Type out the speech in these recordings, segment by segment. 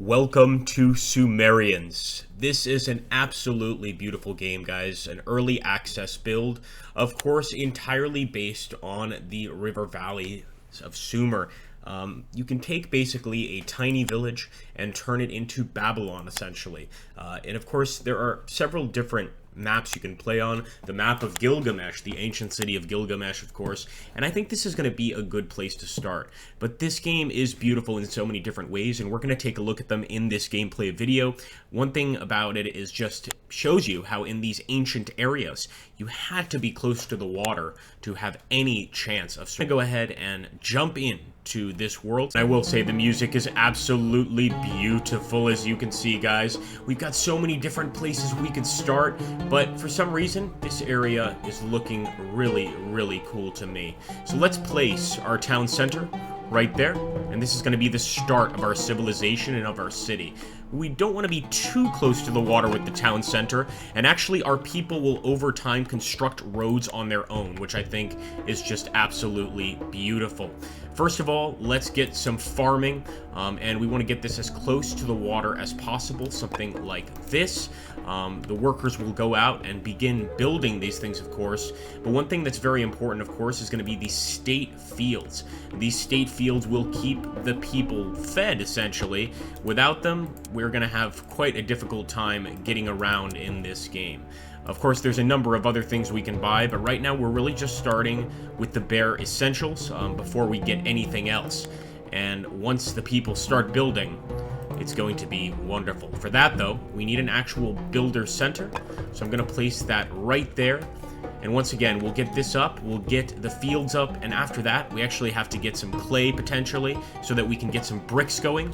Welcome to Sumerians. This is an absolutely beautiful game, guys. An early access build, of course, entirely based on the river valley of Sumer. You can take basically a tiny village and turn it into Babylon, essentially. And of course, there are several different maps you can play on. The map of Gilgamesh, the ancient city of Gilgamesh, of course, and I think this is going to be a good place to start. But this game is beautiful in so many different ways, and we're going to take a look at them in this gameplay video. One thing about it is just shows you how in these ancient areas, you had to be close to the water to have any chance of. So I'm going to go ahead and jump in to this world. I will say the music is absolutely beautiful, as you can see, guys. We've got so many different places we could start, but for some reason, this area is looking really cool to me. So let's place our town center right there, and this is going to be the start of our civilization and of our city. We don't want to be too close to the water with the town center, and actually our people will over time construct roads on their own, which I think is just absolutely beautiful. First of all, let's get some farming, and we want to get this as close to the water as possible, something like this. The workers will go out and begin building these things, of course, but one thing that's very important, of course, is going to be the state fields. These state fields will keep the people fed, essentially. Without them, we're going to have quite a difficult time getting around in this game. Of course, there's a number of other things we can buy, but right now we're really just starting with the bare essentials before we get anything else. And once the people start building, it's going to be wonderful. For that, though, we need an actual builder center, so I'm going to place that right there. And once again, we'll get this up, we'll get the fields up, and after that, we actually have to get some clay, potentially, so that we can get some bricks going.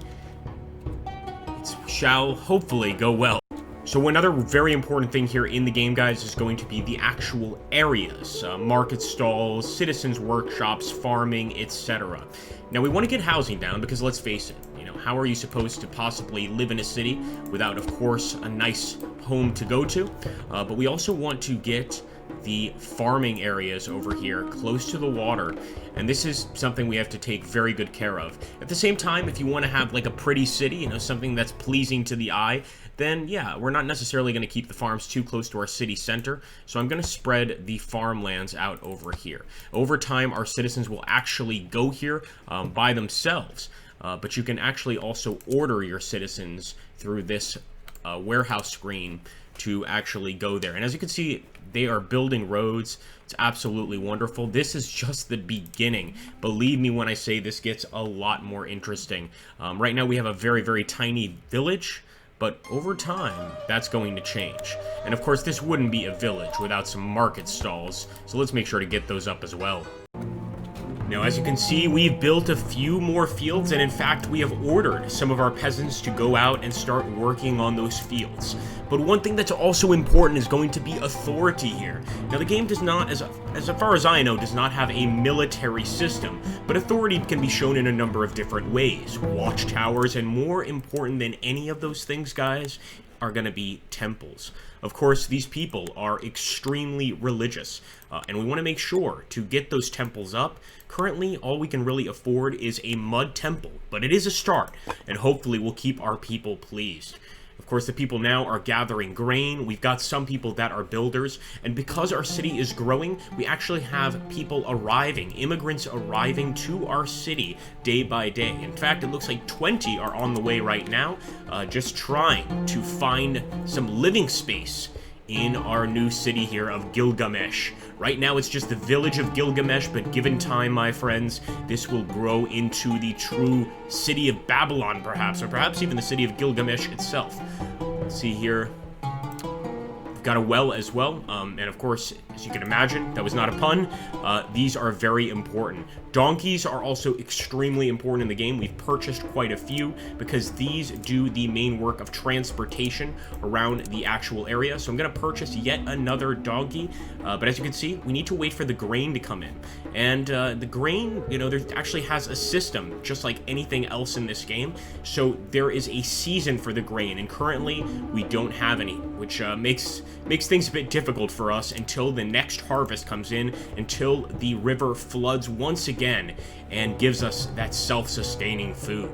It shall hopefully go well. So another very important thing here in the game, guys, is going to be the actual areas. Market stalls, citizens' workshops, farming, etc. Now, we want to get housing down because, let's face it, how are you supposed to possibly live in a city without, of course, a nice home to go to? But we also want to get the farming areas over here close to the water, and this is something we have to take very good care of. At the same time, if you want to have like a pretty city, something that's pleasing to the eye, then yeah, we're not necessarily going to keep the farms too close to our city center, so I'm going to spread the farmlands out over here. Over time, our citizens will actually go here by themselves, but you can actually also order your citizens through this warehouse screen to actually go there. And as you can see, they are building roads. It's absolutely wonderful. This is just the beginning. Believe me when I say this gets a lot more interesting. Right now we have a very tiny village, but over time, that's going to change. And of course, this wouldn't be a village without some market stalls, so let's make sure to get those up as well. Now, as you can see, we've built a few more fields, and in fact, we have ordered some of our peasants to go out and start working on those fields. But one thing that's also important is going to be authority here. Now, the game does not, as far as I know, does not have a military system, but authority can be shown in a number of different ways. Watchtowers, and more important than any of those things, guys, are going to be temples. Of course, these people are extremely religious, and we want to make sure to get those temples up. Currently, all we can really afford is a mud temple, but it is a start, and hopefully we'll keep our people pleased. Of course, the people now are gathering grain. We've got some people that are builders, and because our city is growing, we actually have people arriving, immigrants arriving to our city day by day. In fact, it looks like 20 are on the way right now, just trying to find some living space in our new city here of Gilgamesh. Right now it's just the village of Gilgamesh, but given time, my friends, this will grow into the true city of Babylon, perhaps, or perhaps even the city of Gilgamesh itself. Let's see here. We've got a well as well, and of course, as you can imagine, that was not a pun. These are very important. Donkeys are also extremely important in the game. We've purchased quite a few because these do the main work of transportation around the actual area. So I'm going to purchase yet another donkey. But as you can see, we need to wait for the grain to come in. And the grain, there actually has a system just like anything else in this game. So there is a season for the grain, and currently we don't have any, which makes things a bit difficult for us until the next harvest comes in, until the river floods once again and gives us that self-sustaining food.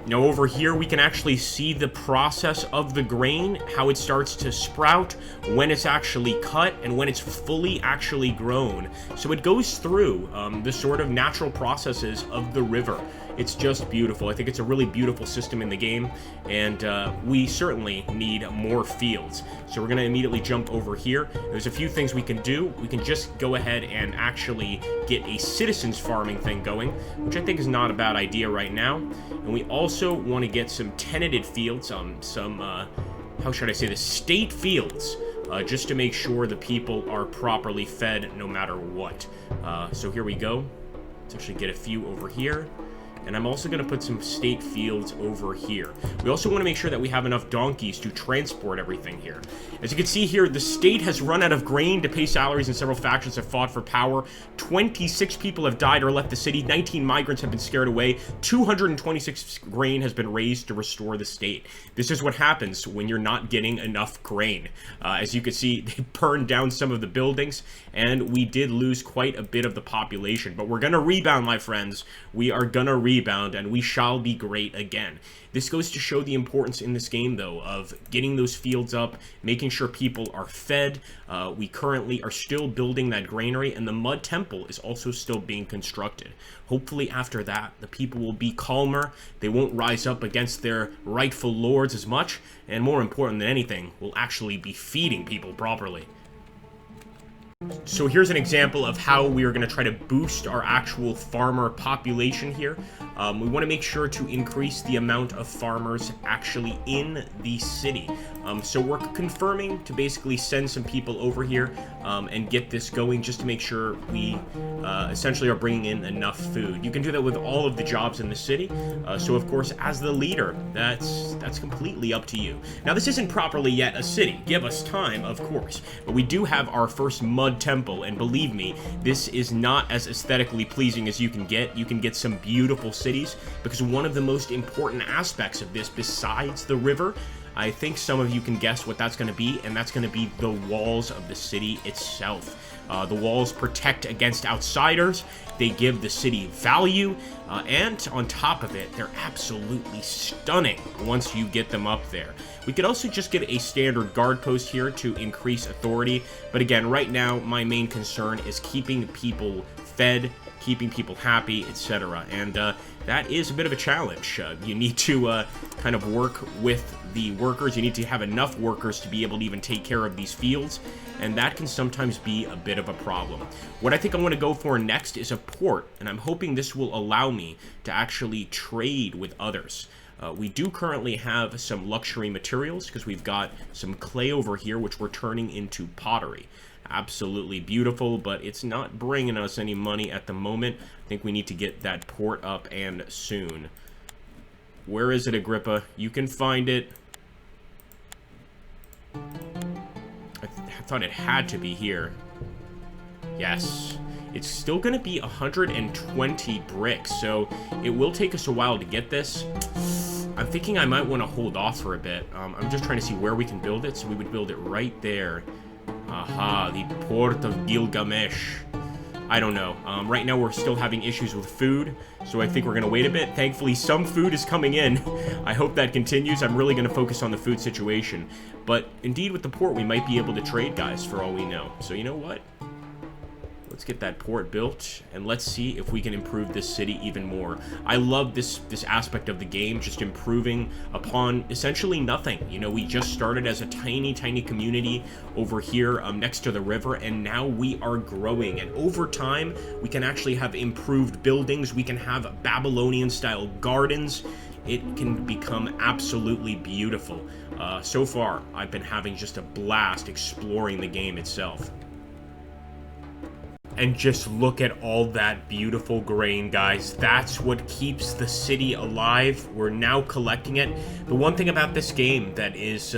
Now over here, we can actually see the process of the grain, how it starts to sprout, when it's actually cut, and when it's fully actually grown. So it goes through the sort of natural processes of the river. It's just beautiful. I think it's a really beautiful system in the game, and we certainly need more fields. So we're going to immediately jump over here. There's a few things we can do. We can just go ahead and actually get a citizens farming thing going, which I think is not a bad idea right now. And we also want to get some tenanted fields, how should I say this, state fields, just to make sure the people are properly fed no matter what. So here we go. Let's actually get a few over here. And I'm also going to put some state fields over here. We also want to make sure that we have enough donkeys to transport everything here. As you can see here, the state has run out of grain to pay salaries, and several factions have fought for power. 26 people have died or left the city. 19 migrants have been scared away. 226 grain has been raised to restore the state. This is what happens when you're not getting enough grain. As you can see, they burned down some of the buildings, and we did lose quite a bit of the population. But we're going to rebound, my friends. We are going to rebound, and we shall be great again. This goes to show the importance in this game, though, of getting those fields up, making sure people are fed. We currently are still building that granary, and the mud temple is also still being constructed. Hopefully after that, the people will be calmer. They won't rise up against their rightful lords as much, and more important than anything, will actually be feeding people properly. So here's an example of how we are going to try to boost our actual farmer population here. We want to make sure to increase the amount of farmers actually in the city. So we're confirming to basically send some people over here and get this going, just to make sure we essentially are bringing in enough food. You can do that with all of the jobs in the city. So of course, as the leader, that's completely up to you. Now this isn't properly yet a city. Give us time, of course. But we do have our first mud temple, and believe me, this is not as aesthetically pleasing as you can get. You can get some beautiful cities, because one of the most important aspects of this, besides the river, I think some of you can guess what that's going to be, and that's going to be the walls of the city itself. The walls protect against outsiders, they give the city value, and on top of it, they're absolutely stunning once you get them up there. We could also just get a standard guard post here to increase authority, but again, right now, my main concern is keeping people fed, keeping people happy, etc. And that is a bit of a challenge. You need to kind of work with the workers. You need to have enough workers to be able to even take care of these fields, and that can sometimes be a bit of a problem. What I think I want to go for next is a port, and I'm hoping this will allow me to actually trade with others. We do currently have some luxury materials, because we've got some clay over here, which we're turning into pottery. Absolutely beautiful, but it's not bringing us any money at the moment. I think we need to get that port up, and soon. Where is it, Agrippa? You can find it. I thought it had to be here. Yes. It's still going to be 120 bricks, so it will take us a while to get this. I'm thinking I might want to hold off for a bit. I'm just trying to see where we can build it, so we would build it right there. Aha, the Port of Gilgamesh. I don't know. Right now we're still having issues with food, so I think we're going to wait a bit. Thankfully, some food is coming in. I hope that continues. I'm really going to focus on the food situation. But indeed, with the port, we might be able to trade, guys, for all we know. So you know what? Let's get that port built, and let's see if we can improve this city even more. I love this aspect of the game, just improving upon essentially nothing. You know, we just started as a tiny community over here next to the river, and now we are growing. And over time, we can actually have improved buildings. We can have Babylonian-style gardens. It can become absolutely beautiful. So far, I've been having just a blast exploring the game itself. And just look at all that beautiful grain, guys. That's what keeps the city alive. We're now collecting it. The one thing about this game that is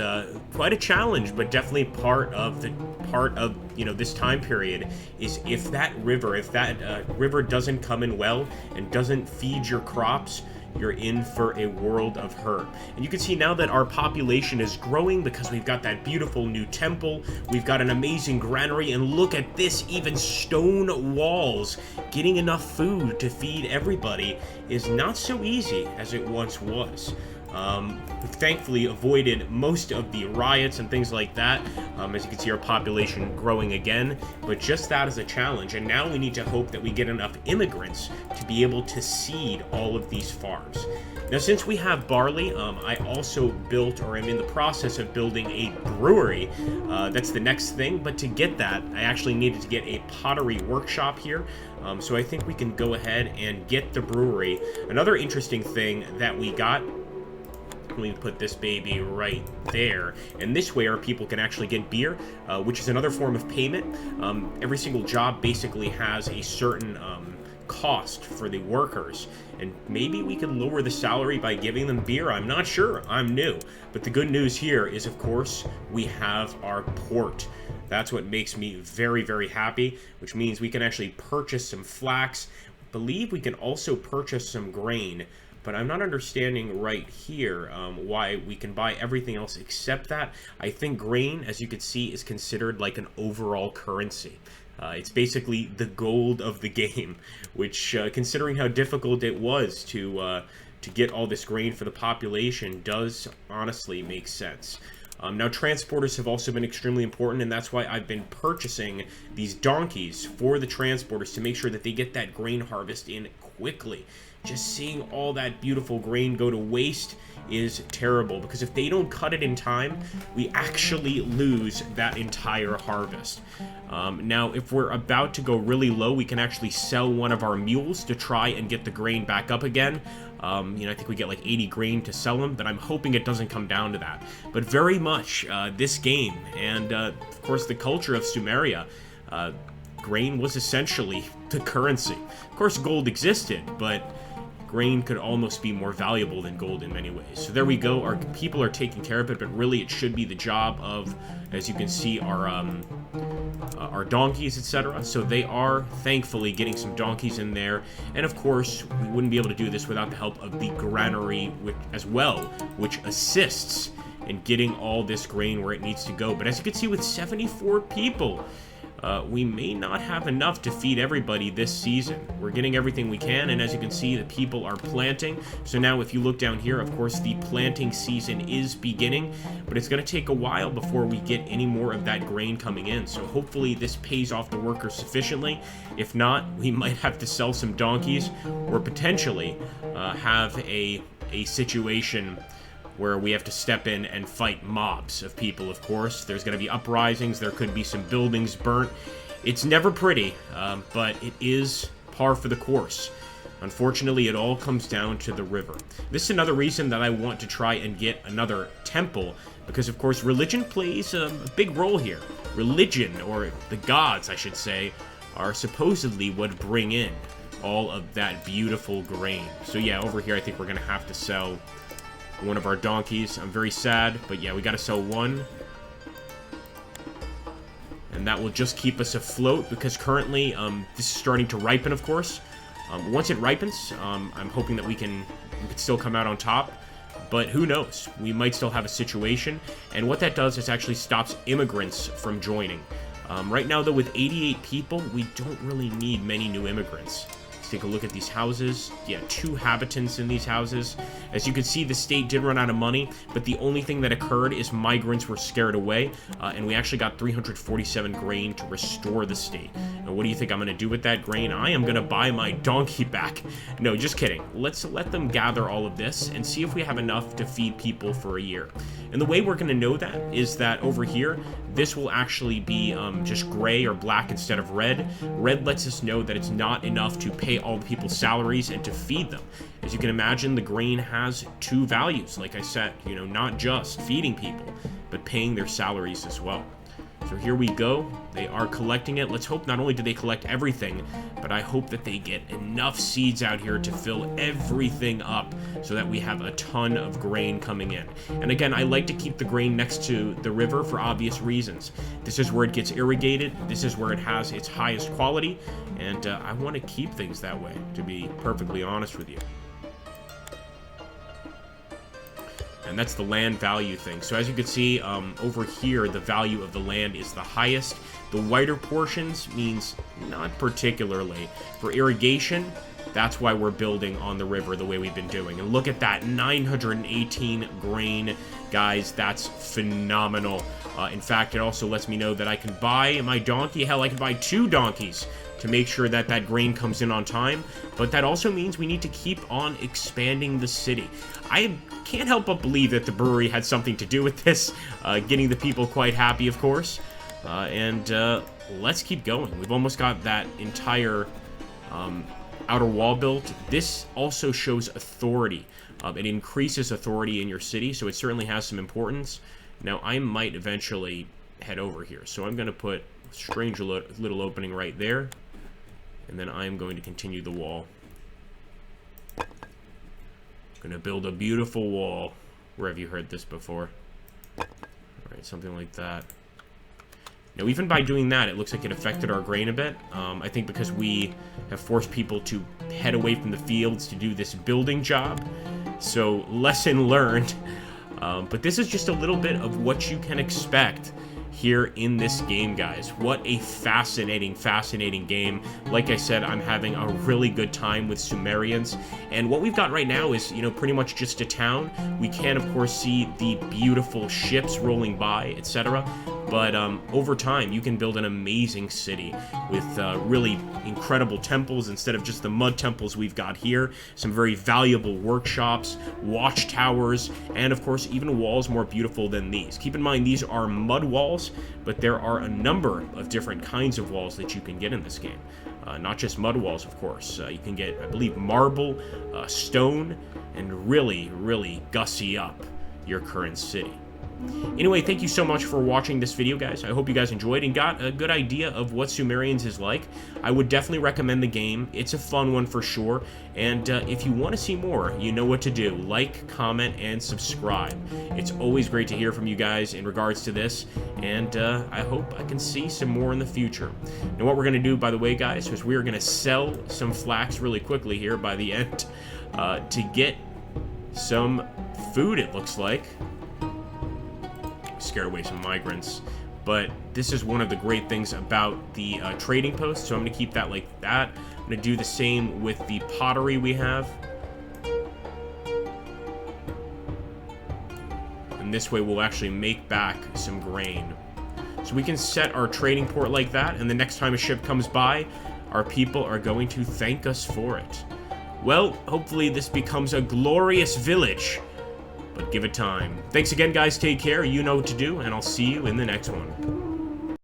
quite a challenge, but definitely part of this time period, is if that river doesn't come in well and doesn't feed your crops, you're in for a world of hurt. And you can see now that our population is growing because we've got that beautiful new temple, we've got an amazing granary, and look at this, even stone walls. Getting enough food to feed everybody is not so easy as it once was. We've thankfully avoided most of the riots and things like that, as you can see our population growing again, but just that is a challenge, and now we need to hope that we get enough immigrants to be able to seed all of these farms. Now, since we have barley, I also built, or am in the process of building, a brewery. That's the next thing, but to get that, I actually needed to get a pottery workshop here, so I think we can go ahead and get the brewery. Another interesting thing that we got, let me put this baby right there, and this way our people can actually get beer, which is another form of payment. Every single job basically has a certain cost for the workers, and maybe we could lower the salary by giving them beer. I'm not sure, I'm new, but the good news here is, of course, we have our port. That's what makes me very, very happy, which means we can actually purchase some flax. I believe we can also purchase some grain, but I'm not understanding right here why we can buy everything else except that. I think grain, as you can see, is considered like an overall currency. It's basically the gold of the game, which, considering how difficult it was to get all this grain for the population, does honestly make sense. Now, transporters have also been extremely important, and that's why I've been purchasing these donkeys for the transporters to make sure that they get that grain harvest in quickly. Just seeing all that beautiful grain go to waste is terrible, because if they don't cut it in time, we actually lose that entire harvest. Now, if we're about to go really low, we can actually sell one of our mules to try and get the grain back up again. I think we get like 80 grain to sell them, but I'm hoping it doesn't come down to that. But very much this game, and of course the culture of Sumeria, grain was essentially the currency. Of course, gold existed, but grain could almost be more valuable than gold in many ways. So there we go. Our people are taking care of it, but really it should be the job of, as you can see, our donkeys, etc. So they are thankfully getting some donkeys in there, and of course we wouldn't be able to do this without the help of the granary as well, which assists in getting all this grain where it needs to go. But as you can see, with 74 people, we may not have enough to feed everybody this season. We're getting everything we can, and as you can see, the people are planting. So now if you look down here, of course, the planting season is beginning, but it's going to take a while before we get any more of that grain coming in. So hopefully this pays off the workers sufficiently. If not, we might have to sell some donkeys, or potentially have a situation where we have to step in and fight mobs of people, of course. There's going to be uprisings, there could be some buildings burnt. It's never pretty, but it is par for the course. Unfortunately, it all comes down to the river. This is another reason that I want to try and get another temple, because of course religion plays a big role here. Religion, or the gods, I should say, are supposedly what bring in all of that beautiful grain. So yeah, over here I think we're going to have to sell one of our donkeys. I'm very sad, but yeah, we gotta sell one. And that will just keep us afloat, because currently, this is starting to ripen, of course. Once it ripens, I'm hoping that we can still come out on top. But who knows? We might still have a situation. And what that does is actually stops immigrants from joining. Right now, though, with 88 people, we don't really need many new immigrants. Let's take a look at these houses. Yeah, 2 habitants in these houses. As you can see, the state did run out of money, but the only thing that occurred is migrants were scared away, and we actually got 347 grain to restore the state. Now, what do you think I'm going to do with that grain? I am going to buy my donkey back. No, just kidding. Let's let them gather all of this and see if we have enough to feed people for a year. And the way we're going to know that is that over here, this will actually be just gray or black instead of red. Red lets us know that it's not enough to pay all the people's salaries and to feed them. As you can imagine, the grain has 2 values, like I said, not just feeding people, but paying their salaries as well. So here we go. They are collecting it. Let's hope not only do they collect everything, but I hope that they get enough seeds out here to fill everything up so that we have a ton of grain coming in. And again, I like to keep the grain next to the river for obvious reasons. This is where it gets irrigated. This is where it has its highest quality. And I want to keep things that way, to be perfectly honest with you. And that's the land value thing. So as you can see, over here, the value of the land is the highest. The whiter portions means not particularly. For irrigation, that's why we're building on the river the way we've been doing. And look at that, 918 grain. Guys, that's phenomenal. In fact, it also lets me know that I can buy my donkey. Hell, I can buy 2 donkeys to make sure that that grain comes in on time. But that also means we need to keep on expanding the city. I can't help but believe that the brewery had something to do with this, getting the people quite happy, of course. Let's keep going. We've almost got that entire outer wall built. This also shows authority. It increases authority in your city, so it certainly has some importance. Now, I might eventually head over here, so I'm going to put a strange little opening right there, and then I'm going to continue the wall. Going to build a beautiful wall. Where have you heard this before? Alright, something like that. Now, even by doing that, it looks like it affected our grain a bit. I think because we have forced people to head away from the fields to do this building job. So, lesson learned. But this is just a little bit of what you can expect here in this game, guys. What a fascinating, fascinating game. Like I said, I'm having a really good time with Sumerians. And what we've got right now is, you know, pretty much just a town. We can, of course, see the beautiful ships rolling by, etc. But over time, you can build an amazing city with really incredible temples instead of just the mud temples we've got here. Some very valuable workshops, watchtowers, and of course, even walls more beautiful than these. Keep in mind, these are mud walls, but there are a number of different kinds of walls that you can get in this game. Not just mud walls, of course. You can get, I believe, marble, stone, and really, really gussy up your current city. Anyway, thank you so much for watching this video, guys. I hope you guys enjoyed and got a good idea of what Sumerians is like. I would definitely recommend the game. It's a fun one for sure. And if you want to see more, you know what to do. Like, comment, and subscribe. It's always great to hear from you guys in regards to this. And I hope I can see some more in the future. Now, what we're going to do, by the way, guys, is we are going to sell some flax really quickly here by the end to get some food, it looks like. Scare away some migrants, but this is one of the great things about the trading post, so I'm going to keep that like that. I'm going to do the same with the pottery we have, and this way we'll actually make back some grain. So we can set our trading port like that, and the next time a ship comes by, our people are going to thank us for it. Well, hopefully this becomes a glorious village, but give it time. Thanks again, guys. Take care. You know what to do, and I'll see you in the next one.